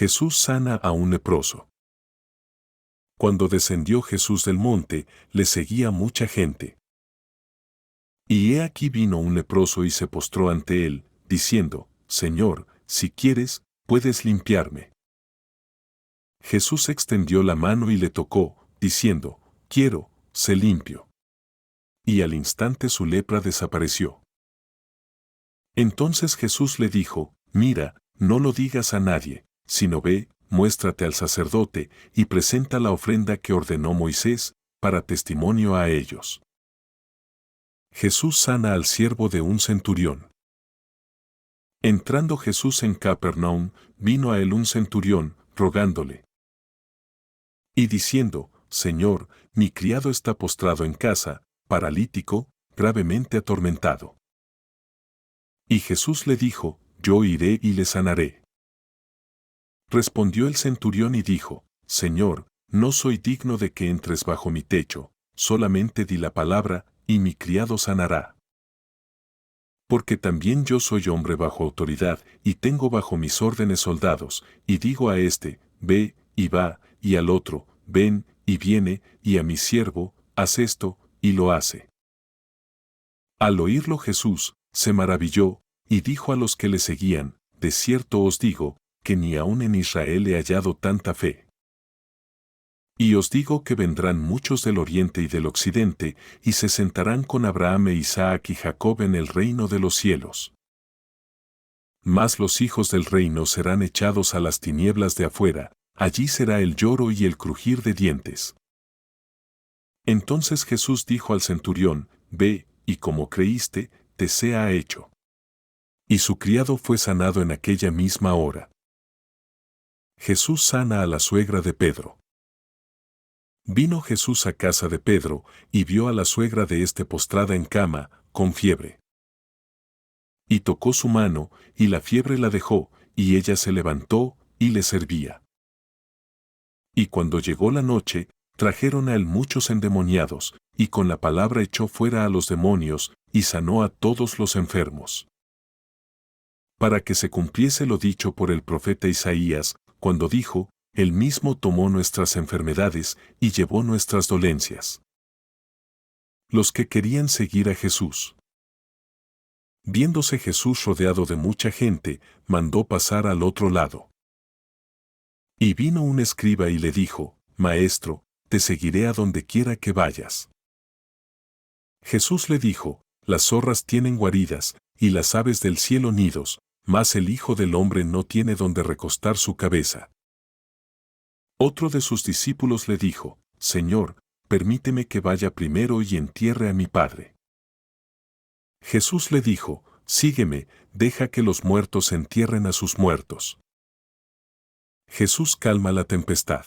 Jesús sana a un leproso. Cuando descendió Jesús del monte, le seguía mucha gente. Y he aquí vino un leproso y se postró ante él, diciendo, Señor, si quieres, puedes limpiarme. Jesús extendió la mano y le tocó, diciendo, quiero, sé limpio. Y al instante su lepra desapareció. Entonces Jesús le dijo, mira, no lo digas a nadie, sino ve, muéstrate al sacerdote, y presenta la ofrenda que ordenó Moisés, para testimonio a ellos. Jesús sana al siervo de un centurión. Entrando Jesús en Capernaum, vino a él un centurión, rogándole. Y diciendo, Señor, mi criado está postrado en casa, paralítico, gravemente atormentado. Y Jesús le dijo, yo iré y le sanaré. Respondió el centurión y dijo, Señor, no soy digno de que entres bajo mi techo, solamente di la palabra, y mi criado sanará. Porque también yo soy hombre bajo autoridad, y tengo bajo mis órdenes soldados, y digo a este, ve, y va, y al otro, ven, y viene, y a mi siervo, haz esto, y lo hace. Al oírlo Jesús, se maravilló, y dijo a los que le seguían, de cierto os digo, que ni aun en Israel he hallado tanta fe. Y os digo que vendrán muchos del oriente y del occidente, y se sentarán con Abraham e Isaac y Jacob en el reino de los cielos. Mas los hijos del reino serán echados a las tinieblas de afuera, allí será el lloro y el crujir de dientes. Entonces Jesús dijo al centurión, ve, y como creíste, te sea hecho. Y su criado fue sanado en aquella misma hora. Jesús sana a la suegra de Pedro. Vino Jesús a casa de Pedro, y vio a la suegra de éste postrada en cama, con fiebre. Y tocó su mano, y la fiebre la dejó, y ella se levantó, y le servía. Y cuando llegó la noche, trajeron a él muchos endemoniados, y con la palabra echó fuera a los demonios, y sanó a todos los enfermos. Para que se cumpliese lo dicho por el profeta Isaías, cuando dijo, Él mismo tomó nuestras enfermedades y llevó nuestras dolencias. Los que querían seguir a Jesús. Viéndose Jesús rodeado de mucha gente, mandó pasar al otro lado. Y vino un escriba y le dijo, Maestro, te seguiré a donde quiera que vayas. Jesús le dijo, las zorras tienen guaridas, y las aves del cielo nidos, mas el Hijo del Hombre no tiene donde recostar su cabeza. Otro de sus discípulos le dijo, Señor, permíteme que vaya primero y entierre a mi Padre. Jesús le dijo, sígueme, deja que los muertos entierren a sus muertos. Jesús calma la tempestad.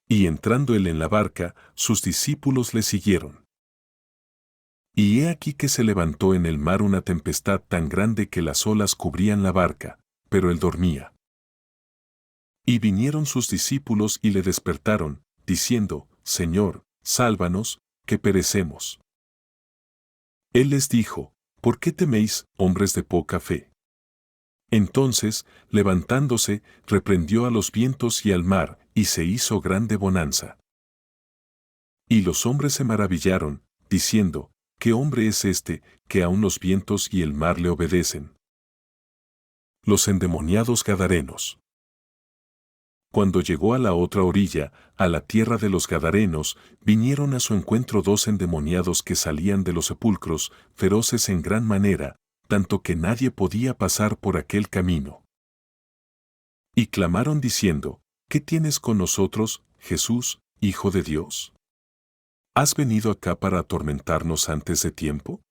Y entrando él en la barca, sus discípulos le siguieron. Y he aquí que se levantó en el mar una tempestad tan grande que las olas cubrían la barca, pero él dormía. Y vinieron sus discípulos y le despertaron, diciendo, Señor, sálvanos, que perecemos. Él les dijo, ¿por qué teméis, hombres de poca fe? Entonces, levantándose, reprendió a los vientos y al mar, y se hizo grande bonanza. Y los hombres se maravillaron, diciendo, ¿qué hombre es este, que aun los vientos y el mar le obedecen? Los endemoniados gadarenos. Cuando llegó a la otra orilla, a la tierra de los gadarenos, vinieron a su encuentro dos endemoniados que salían de los sepulcros, feroces en gran manera, tanto que nadie podía pasar por aquel camino. Y clamaron diciendo, ¿qué tienes con nosotros, Jesús, Hijo de Dios? ¿Has venido acá para atormentarnos antes de tiempo?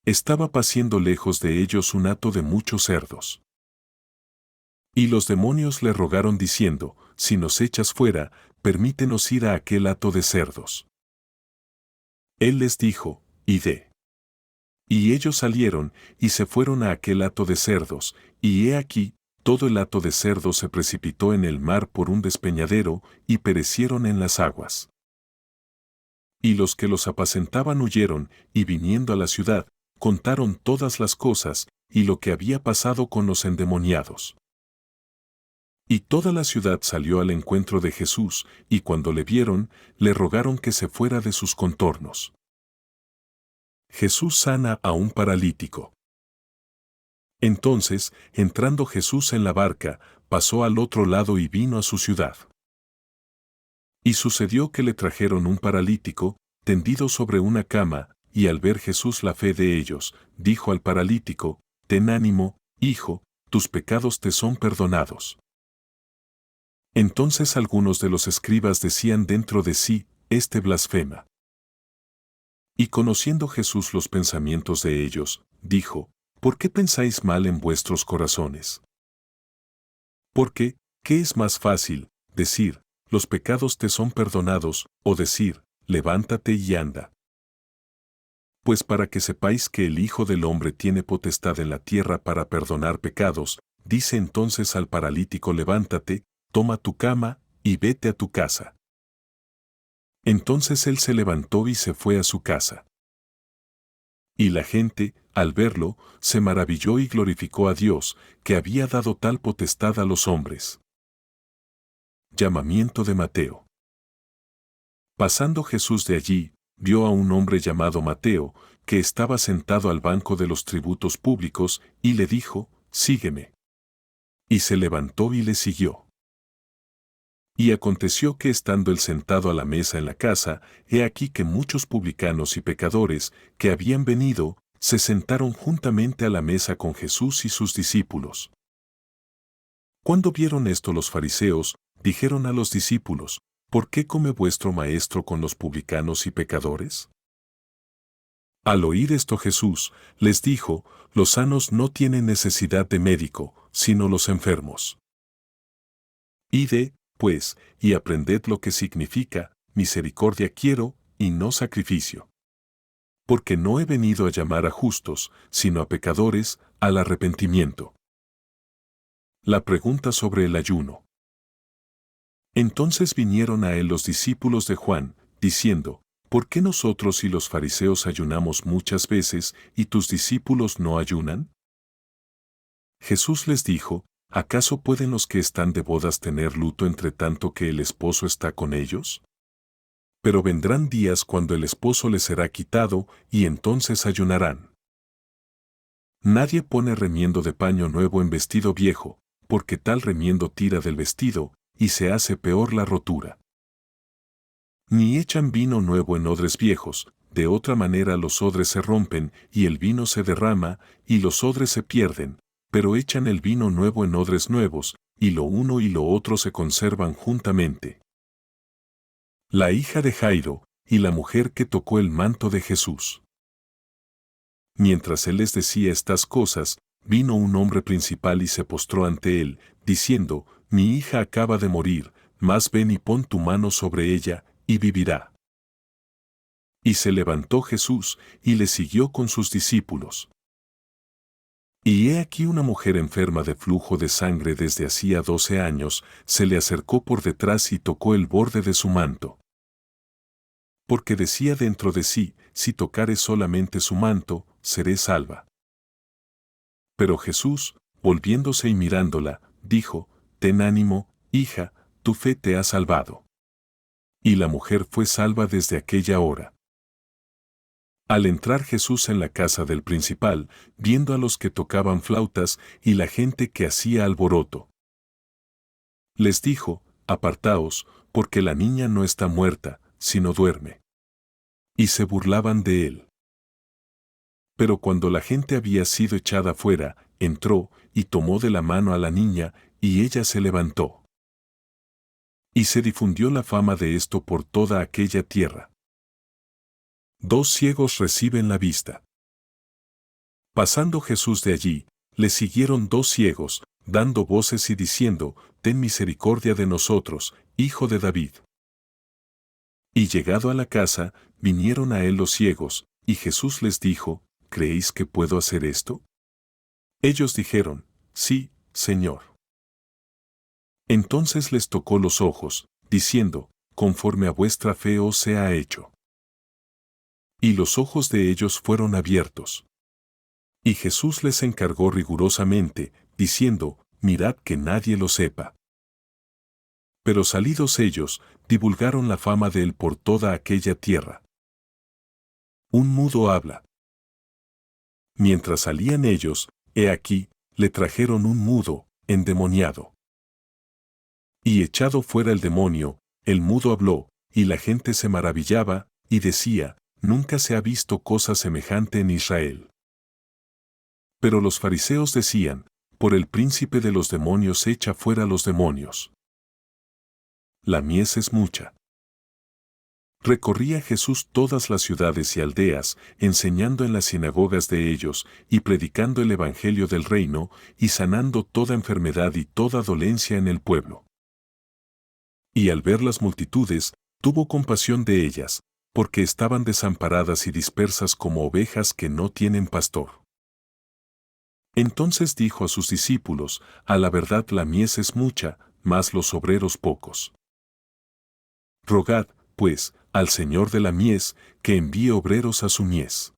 Estaba paciendo lejos de ellos un hato de muchos cerdos. Y los demonios le rogaron diciendo, si nos echas fuera, permítenos ir a aquel hato de cerdos. Él les dijo, id. Y ellos salieron, y se fueron a aquel hato de cerdos, y he aquí, todo el hato de cerdos se precipitó en el mar por un despeñadero, y perecieron en las aguas. Y los que los apacentaban huyeron, y viniendo a la ciudad, contaron todas las cosas, y lo que había pasado con los endemoniados. Y toda la ciudad salió al encuentro de Jesús, y cuando le vieron, le rogaron que se fuera de sus contornos. Jesús sana a un paralítico. Entonces, entrando Jesús en la barca, pasó al otro lado y vino a su ciudad. Y sucedió que le trajeron un paralítico, tendido sobre una cama, y al ver Jesús la fe de ellos, dijo al paralítico: «Ten ánimo, hijo, tus pecados te son perdonados». Entonces algunos de los escribas decían dentro de sí: «Este blasfema». Y conociendo Jesús los pensamientos de ellos, dijo: «¿Por qué pensáis mal en vuestros corazones? Porque, ¿qué es más fácil, decir, los pecados te son perdonados, o decir, levántate y anda? Pues para que sepáis que el Hijo del Hombre tiene potestad en la tierra para perdonar pecados, dice entonces al paralítico: levántate, toma tu cama, y vete a tu casa». Entonces él se levantó y se fue a su casa. Y la gente, al verlo, se maravilló y glorificó a Dios, que había dado tal potestad a los hombres. Llamamiento de Mateo. Pasando Jesús de allí, vio a un hombre llamado Mateo, que estaba sentado al banco de los tributos públicos, y le dijo: «Sígueme». Y se levantó y le siguió. Y aconteció que estando él sentado a la mesa en la casa, he aquí que muchos publicanos y pecadores, que habían venido, se sentaron juntamente a la mesa con Jesús y sus discípulos. Cuando vieron esto los fariseos, dijeron a los discípulos: «¿Por qué come vuestro maestro con los publicanos y pecadores?». Al oír esto Jesús les dijo: «Los sanos no tienen necesidad de médico, sino los enfermos. Id, pues, y aprended lo que significa: misericordia quiero, y no sacrificio. Porque no he venido a llamar a justos, sino a pecadores, al arrepentimiento». La pregunta sobre el ayuno. Entonces vinieron a él los discípulos de Juan, diciendo: «¿Por qué nosotros y los fariseos ayunamos muchas veces, y tus discípulos no ayunan?». Jesús les dijo: «¿Acaso pueden los que están de bodas tener luto entre tanto que el esposo está con ellos? Pero vendrán días cuando el esposo les será quitado, y entonces ayunarán. Nadie pone remiendo de paño nuevo en vestido viejo, porque tal remiendo tira del vestido, y se hace peor la rotura. Ni echan vino nuevo en odres viejos, de otra manera los odres se rompen, y el vino se derrama, y los odres se pierden, pero echan el vino nuevo en odres nuevos, y lo uno y lo otro se conservan juntamente». La hija de Jairo, y la mujer que tocó el manto de Jesús. Mientras él les decía estas cosas, vino un hombre principal y se postró ante él, diciendo: «Mi hija acaba de morir, mas ven y pon tu mano sobre ella, y vivirá». Y se levantó Jesús, y le siguió con sus discípulos. Y he aquí una mujer enferma de flujo de sangre desde hacía 12 años, se le acercó por detrás y tocó el borde de su manto. Porque decía dentro de sí: «Si tocare solamente su manto, seré salva». Pero Jesús, volviéndose y mirándola, dijo: «Ten ánimo, hija, tu fe te ha salvado». Y la mujer fue salva desde aquella hora. Al entrar Jesús en la casa del principal, viendo a los que tocaban flautas y la gente que hacía alboroto, les dijo: «Apartaos, porque la niña no está muerta, sino duerme». Y se burlaban de él. Pero cuando la gente había sido echada fuera, entró, y tomó de la mano a la niña, y ella se levantó. Y se difundió la fama de esto por toda aquella tierra. 2 ciegos reciben la vista. Pasando Jesús de allí, le siguieron 2 ciegos, dando voces y diciendo: «Ten misericordia de nosotros, Hijo de David». Y llegado a la casa, vinieron a él los ciegos, y Jesús les dijo: «¿Creéis que puedo hacer esto?». Ellos dijeron: «Sí, Señor». Entonces les tocó los ojos, diciendo: «Conforme a vuestra fe os sea hecho». Y los ojos de ellos fueron abiertos. Y Jesús les encargó rigurosamente, diciendo: «Mirad que nadie lo sepa». Pero salidos ellos, divulgaron la fama de él por toda aquella tierra. Un mudo habla. Mientras salían ellos, he aquí, le trajeron un mudo, endemoniado. Y echado fuera el demonio, el mudo habló, y la gente se maravillaba, y decía, nunca se ha visto cosa semejante en Israel. Pero los fariseos decían, por el príncipe de los demonios echa fuera los demonios. La mies es mucha. Recorría Jesús todas las ciudades y aldeas, enseñando en las sinagogas de ellos, y predicando el evangelio del reino, y sanando toda enfermedad y toda dolencia en el pueblo. Y al ver las multitudes, tuvo compasión de ellas, porque estaban desamparadas y dispersas como ovejas que no tienen pastor. Entonces dijo a sus discípulos, a la verdad la mies es mucha, mas los obreros pocos. Rogad, pues, al Señor de la mies, que envíe obreros a su mies.